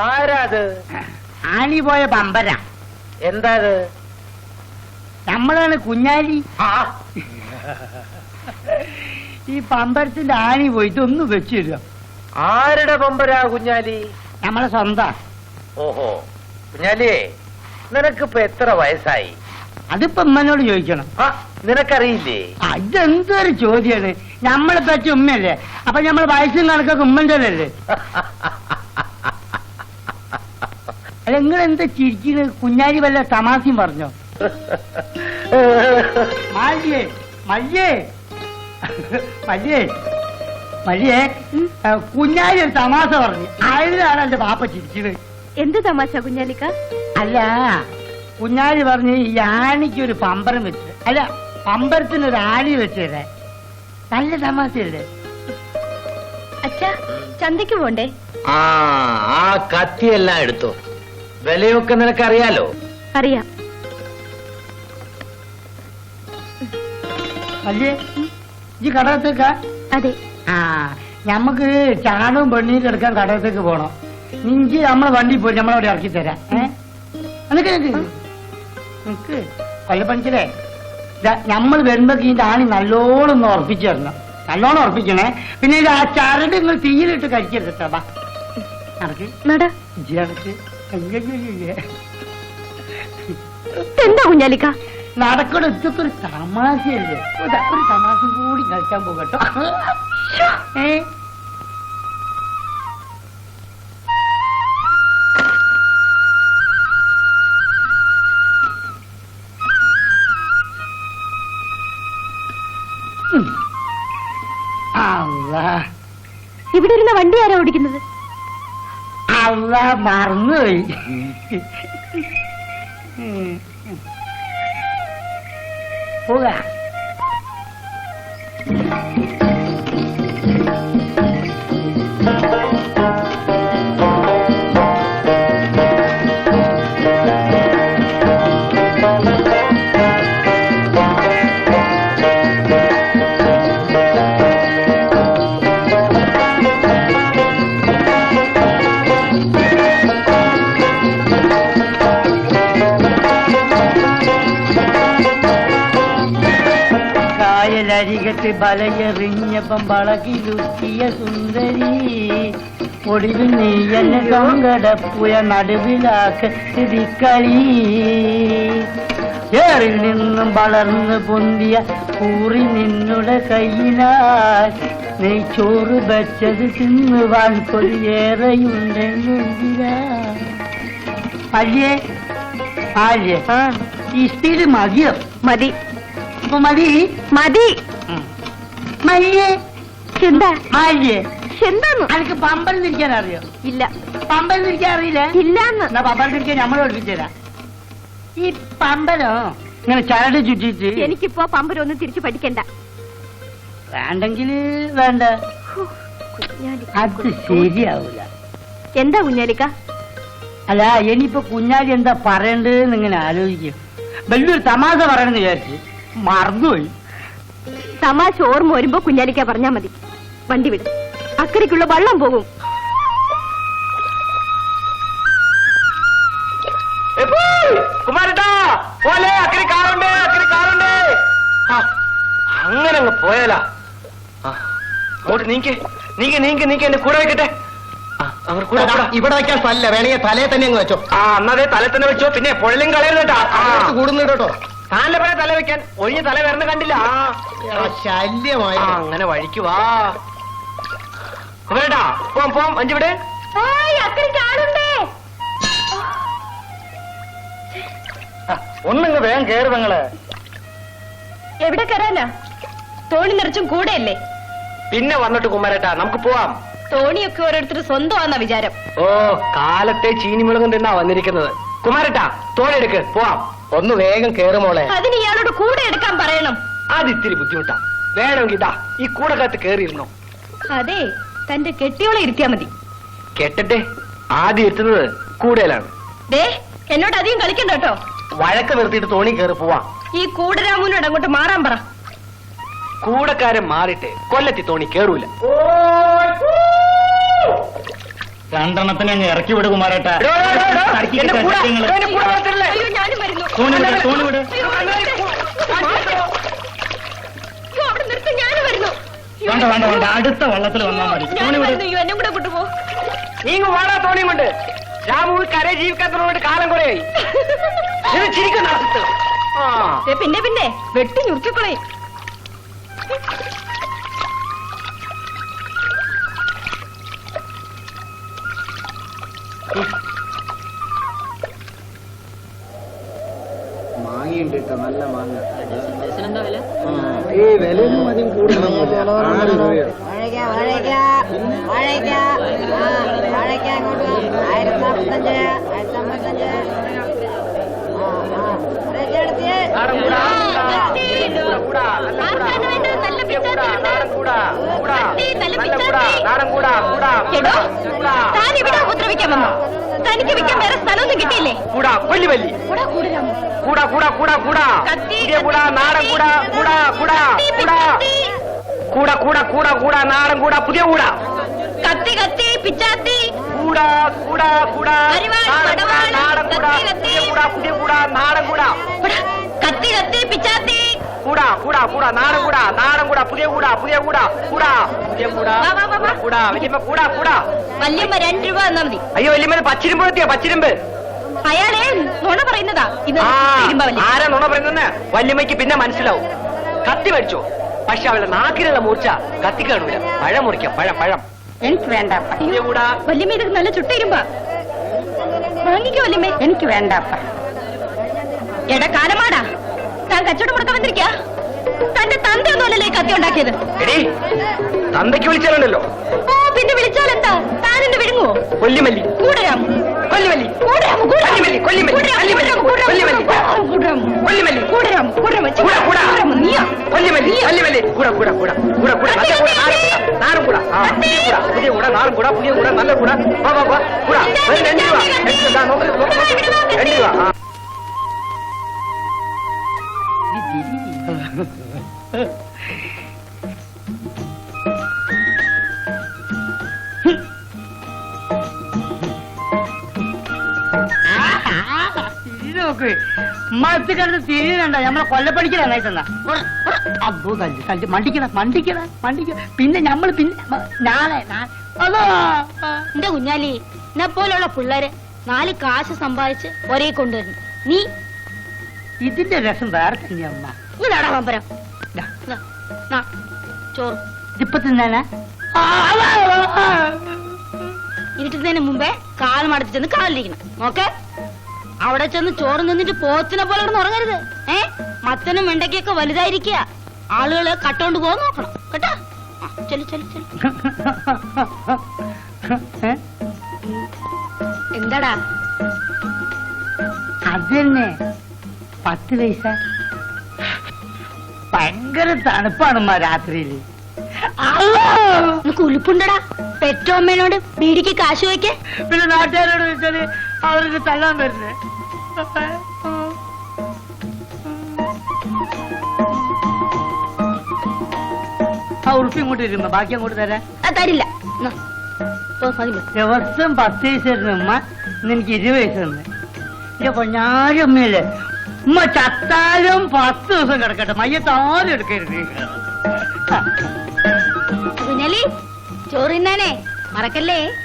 ആരാത്? ആണി പോയ പമ്പര. എന്താ അത്? നമ്മളാണ് കുഞ്ഞാലി. ഈ പമ്പരത്തിന്റെ ആണി പോയിട്ട് ഒന്ന് വെച്ചു തരിക. ആരുടെ പമ്പരാ കുഞ്ഞാലി? നമ്മളെ സ്വന്തം. ഓഹോ, കുഞ്ഞാലിയേ, നിനക്കിപ്പോ എത്ര വയസ്സായി? അതിപ്പോ ഉമ്മനോട് ചോദിക്കണം. നിനക്കറിയില്ലേ? ഇതെന്തൊരു ചോദ്യാണ്. നമ്മളെ പറ്റ ഉമ്മയല്ലേ, അപ്പൊ നമ്മളെ വയസ്സും കണക്കൊക്കെ ഉമ്മന്റെ അല്ലേ? അല്ല, നിങ്ങളെന്താ ചിരിക്കുന്നത്? കുഞ്ഞാലി വല്ല തമാശയും പറഞ്ഞോ? മല്യേ മല്യേ മല്യേ മല്യേ, കുഞ്ഞാലി ഒരു തമാശ പറഞ്ഞു. അതിലാണ് എന്റെ പാപ്പ ചിരിക്കുന്നത്. എന്ത് തമാശ കുഞ്ഞാലിക്ക? അല്ല, കുഞ്ഞാലി പറഞ്ഞ് ഈ ആണിക്കൊരു പമ്പരം വെച്ച്, അല്ല പമ്പരത്തിനൊരു ആണി വെച്ചേ. നല്ല തമാശയല്ലേ? അച്ഛാ, ചന്തയ്ക്ക് പോണ്ടേ? ആ കത്തിയെല്ലാം എടുത്തോ. വിലയൊക്കെ നിനക്കറിയാലോ? അറിയാം. അല്ലേ, ഈ കടകത്തേക്കാ? അതെ. ഞമ്മക്ക് ചാണവും പെണ്ണീരും എടുക്കാൻ കടകത്തേക്ക് പോണം. നിഞ്ചി നമ്മളെ വണ്ടി പോയി നമ്മളവിടെ ഇറക്കി തരാം. നിക്ക് കൊല്ലപ്പണിച്ചല്ലേ, നമ്മൾ വരുമ്പോ ഇതിന്റെ ആണി നല്ലോണം ഒന്ന് ഉറപ്പിച്ചു തരണം. നല്ലോണം ഉറപ്പിക്കണേ. പിന്നെ ഇത് ആ ചരട് നിങ്ങൾ തീയിലിട്ട് കരിക്കരുത് കേട്ടോ. എന്താ കുഞ്ഞാലിക്ക നടക്കണ? ഇതൊക്കെ ഒരു തമാശയല്ലേ? ഒരു തമാശ കൂടി കളിക്കാൻ പോകട്ടോ. ഇവിടെ ഇരുന്ന വണ്ടി ആരാ ഓടിക്കുന്നത്? അല്ല, മറന്നുപോയി. പോകാ. അരികത്ത് ബലയെറിഞ്ഞപ്പം വളകിലുക്കിയ സുന്ദരി, ഒടുവിൽ നീ എന്നെ സങ്കടപ്പുയ നടുവിലാക്കളി. ഏറിൽ നിന്നും വളർന്നു പൊന്തിയ കൂറി നിന്നുടെ കയ്യിനാൽ നീ ചോറ് വെച്ചത് തിന്നുവാൻ കൊതിയേറെയുണ്ടെങ്കിലാ. അല്ലേ അല്ലേ, ഈ സ്പീഡ് മതിയോ? മതി മതി മതി. മല്യേ, എന്താ മല്യേ, എന്താന്ന്? എനിക്ക് പമ്പരം തിരിക്കാൻ അറിയോ? ഇല്ല. പമ്പരം തിരിക്കാൻ അറിയില്ല? ഇല്ലാന്ന്. എന്നാ പമ്പരം തിരിക്കാൻ നമ്മൾ പഠിപ്പിച്ചുതരാം. ഈ പമ്പരം ഇങ്ങനെ ചരട് ചുറ്റിച്ച്. എനിക്കിപ്പോ പമ്പരൊന്നും തിരിച്ചു പഠിക്കണ്ട. വേണ്ടെങ്കിൽ വേണ്ട, അത് ശരിയാവൂല. എന്താ കുഞ്ഞാലിക്ക? അല്ല, ഇനിയിപ്പോ കുഞ്ഞാലി എന്താ പറയണ്ടെന്ന് ഇങ്ങനെ ആലോചിക്കും. വലിയൊരു തമാശ പറയണെന്ന് വിചാരിച്ച് മറന്നുപോയി. തമാശ ഓർമ്മ വരുമ്പോ കുഞ്ഞാലിക്ക പറഞ്ഞാ മതി. വണ്ടി വിടും, അക്കരയ്ക്കുള്ള വള്ളം പോകും. അങ്ങനെ അങ്ങ് പോയാലാ? അങ്ങോട്ട് നീക്ക് നീക്ക് നീക്ക് നീക്ക്, എന്റെ കൂടെ വെക്കട്ടെ. അവർ കൂടെ ഇവിടെ വെക്കാൻ സ്ഥലല്ല, വേണമെങ്കിൽ തലയെ തന്നെ അങ്ങ് വെച്ചോ. അന്നതേ തല തന്നെ വെച്ചോ. പിന്നെ പൊഴലും കളയുന്നേട്ടാ കൂടുന്നു കേട്ടോ. താൻ്റെ പോലെ തല വെക്കാൻ ഒഴിഞ്ഞ തല വരണ കണ്ടില്ല. ശല്യമായി. അങ്ങനെ വഴിക്ക് വാ. വേണ്ടാ, പോം പോം. അഞ്ചിവിടെ ഒന്നിങ്ങ് വേഗം കേറ് പെങ്ങള്. എവിടെ കയറാനാ? തോണി നിറച്ചും കൂടെയല്ലേ? പിന്നെ വന്നിട്ട് കുമാരേട്ടാ, നമുക്ക് പോവാം. തോണിയൊക്കെ ഓരോരുത്തർ സ്വന്തമാണെന്ന വിചാരം. ഓ, കാലത്തെ ചീനിമുളകും തിന്നാ വന്നിരിക്കുന്നത്. കുമാരേട്ടാ, തോണെടുക്ക്, പോവാം. ഒന്ന് വേഗം കേറുമോളെ. അതിന് ഇയാളോട് കൂടെ എടുക്കാൻ പറയണം. അതിത്തിരി ബുദ്ധിമുട്ടാ. വേണമെങ്കിൽ ഇതാ ഈ കൂടക്കകത്ത് കേറിയിരുന്നോ. അതെ, തന്റെ കെട്ടിയോളെ ഇരുത്തിയാ മതി. കെട്ടട്ടെ, ആദ്യം എത്തുന്നത് കൂടയിലാണ്. ദേ, എന്നോട് അധികം കളിക്കണ്ട കേട്ടോ. വഴക്ക് നിർത്തിയിട്ട് തോണി കയറി പോവാം. ഈ കൂടരാമൂനോട് അങ്ങോട്ട് മാറാൻ പറ. കൂടക്കാരൻ മാറിയിട്ട് കൊല്ലത്തി തോണി കേറൂല. രണ്ടെണ്ണത്തിന് അങ്ങ് ഇറക്കി വിട് കുമാരേട്ടാ. എടോ, എടോ, എടോ, തർക്കിക്കട്ടെ, എന്റെ കൂടെ, സത്യങ്ങള്. എന്റെ കൂടെ വളർത്തല്ലേ? അയ്യോ ഞാനും വരുന്നു തോണി വിട്, തോണി വിട്. അയ്യോ, അവിടെ നിർത്തി ഞാനും വരുന്നു വേണ്ട വേണ്ട വേണ്ട, അടുത്ത വള്ളത്തിൽ വന്നാൽ മതി. തോണി ഞാനും വിട്. വരുന്നു. അയ്യോ എന്നെ കൂടെ കൊണ്ടുപോ നീങ്ങ വാടാ തോണിയും കൊണ്ട്. രാമു കരയെ ജീവിക്കാത്തവരോട് കാലം കുറയായി. ഇത് ചിരിക്കുന്ന പിന്നെ പിന്നെ വെട്ടി ഞുറുക്കിക്കളയും മാങ്ങയുണ്ട് കേട്ടോ, നല്ല മാങ്ങ. ഈ വിലയൊന്നും അധികം കൂടുതലൊന്നുമില്ല. 6 രൂപയാണ്. വാഴയ്ക്ക അങ്ങോട്ട് 1045 താനിവിടെ ഉപദ്രവിക്കാൻ വന്നോ? തനിക്ക് വിൽക്കാൻ വേറെ സ്ഥലമൊന്നും കിട്ടിയില്ലേ? കൂടാ വല്ലി വല്ലി കൂടാ കൂടിരാമോ കൂടാ കൂടാ കൂടാ കൂടാ കത്തി, പുതിയ കൂടാ നാടൻ കൂടാ കൂടാ കൂടാ കൂടാ കൂടാ കൂടാ കൂടാ കൂടാ നാടൻ കൂടാ പുതിയ കൂടാ കത്തി കത്തി പിച്ചാത്തി കൂടാ കൂടാ കൂടാ അരിവാൾ, നാടൻ കൂടാ പടവാൾ, നാടൻ കൂടാ കത്തി, കത്തി. പുതിയ കൂടാ പുതിയ കൂടാ നാടൻ കൂടാ ഇവിടെ കത്തി കത്തി പിച്ചാത്തി കൂടാ കൂടാ കൂടാ നാടൻ കൂടാ പുതിയ കൂടാ പുതിയ കൂടാ കൂടാ പുതിയ കൂടാ വാ, വാ, വാ, വാ. കൂടാ വല്യമ്മ കൂടാ കൂടാ വല്യമ്മ 2 രൂപ തന്നാ മതി. അയ്യോ വല്യമ്മ പച്ചിരുമ്പ് എത്തിയോ പച്ചിരുമ്പ് അയാളെ നുണ പറയുന്നതാ ഇത് ആ തിരുമ്പ വല്യമ്മ. ആരാ നുണ പറയുന്നെന്ന് വല്യമ്മയ്ക്ക് പിന്നെ മനസ്സിലാവും. കത്തി മേടിച്ചോ, പക്ഷെ അവളുടെ നാക്കിലുള്ള മൂർച്ച കത്തി കാണൂല. പഴം മുറിക്കാം, പഴം പഴം എനിക്ക് വേണ്ട. പുതിയ കൂടാ വല്യമ്മ ഇത് നല്ല ചുട്ടിരുമ്പ വാങ്ങിക്കോ വല്യമ്മേ. എനിക്ക് വേണ്ട. എടാ കാലമാടാ, താൻ കച്ചവടം കൊടുക്കാൻ വന്നിരിക്കാ? തന്റെ തന്തയൊന്നുമല്ലല്ലേ ഈ കത്തി ഉണ്ടാക്കിയത്? എടീ തന്തയ്ക്ക് വിളിച്ചാലുണ്ടല്ലോ ഓ പിന്നെ വിളിച്ചാലെന്താ? താൻ എന്നെ വിഴുങ്ങുവോ? കൊല്ലിമല്ലി കൂടരാമോ കൊല്ലിമല്ലി കൂടരാമോ കൊല്ലിമല്ലി കൊല്ലിമല്ലി കൊല്ലിമല്ലി കൊല്ലിമല്ലി കൊല്ലിമല്ലി കൂടാ കൂടാ നീയാ കൊല്ലിമല്ലി കൊല്ലിമല്ലി കൂടാ കൂടാ കൂടാ കൂടാ കൂടാ നല്ല കൂടാ നാടൻ കൂടാ ആ പുതിയ കൂടാ നാടൻ കൂടാ പുതിയ കൂടാ നല്ല കൂടാ വാ വാ വാ കൂടാ 2 രൂപ 2 രൂപ നോക്ക് നോക്ക് 2 രൂപ ആ നോക്ക് മത്തി കിടന്ന് തിരിയുന്നുണ്ട. നമ്മളെ കൊല്ലപ്പണിക്കല നയിച്ചെന്നാ. അബ്ബോ തല്ലി തല്ലി മണ്ടിക്കട. പിന്നെ നമ്മള് പിന്നെ നാളെ അതോ എന്റെ കുഞ്ഞാലി എന്നെ പോലുള്ള പിള്ളേര് 4 കാശ് സമ്പാദിച്ച് ഒരേ കൊണ്ടുവരുന്നു. നീ ഇതിന്റെ രസം വേറെ തന്നെയമ്മ. ഇതാടാ പമ്പരം. ചോറ് ഇപ്പൊ തിന്നാനാ? ഇരുട്ടുന്നതിന് മുമ്പേ കാൽ മടത്തി ചെന്ന് കാലിരിക്കണം. നോക്കെ അവിടെ ചെന്ന് ചോറ് നിന്നിട്ട് പോത്തിനെ പോലെ കിടന്ന് ഉറങ്ങരുത്. മത്തനും വെണ്ടയ്ക്കൊക്കെ വലുതായിരിക്കുക. ആളുകള് കട്ടോണ്ട് പോകാൻ നോക്കണം കേട്ടാ. ചെല്ലു ചെല്ലു ചെല്ലു. എന്താടാ അത് തന്നെ 10 പൈസ. ഭയങ്കര തണുപ്പാണമ്മ രാത്രിയില്. നിനക്ക് ഉലുപ്പുണ്ടടാ? പെറ്റോമ്മേനോട് ബീഡിക്ക് കാശ് വയ്ക്കേ. പിന്നെ നാട്ടുകാരോട് ചോദിച്ചാല് അവർക്ക് തള്ളാൻ വരുന്നേ. ആ ഉറുപ്പി ഇങ്ങോട്ട് വരുമ്പോ ബാക്കി അങ്ങോട്ട് തരാം. തരില്ല. എന്നാ, പോ, മതി, മതി. ദിവസം 10 പൈസ തരുന്ന ഉമ്മ ഇന്ന് എനിക്ക് 20 പൈസ തന്നെ. എന്റെ പൊന്നാരി ഉമ്മയല്ലേ, ഉമ്മ ചത്താലും 10 ദിവസം കിടക്കട്ടെ, മയ്യത്താരും എടുക്കരുത്. കുഞ്ഞാലി ചോറ് തിന്നാനേ മറക്കല്ലേ.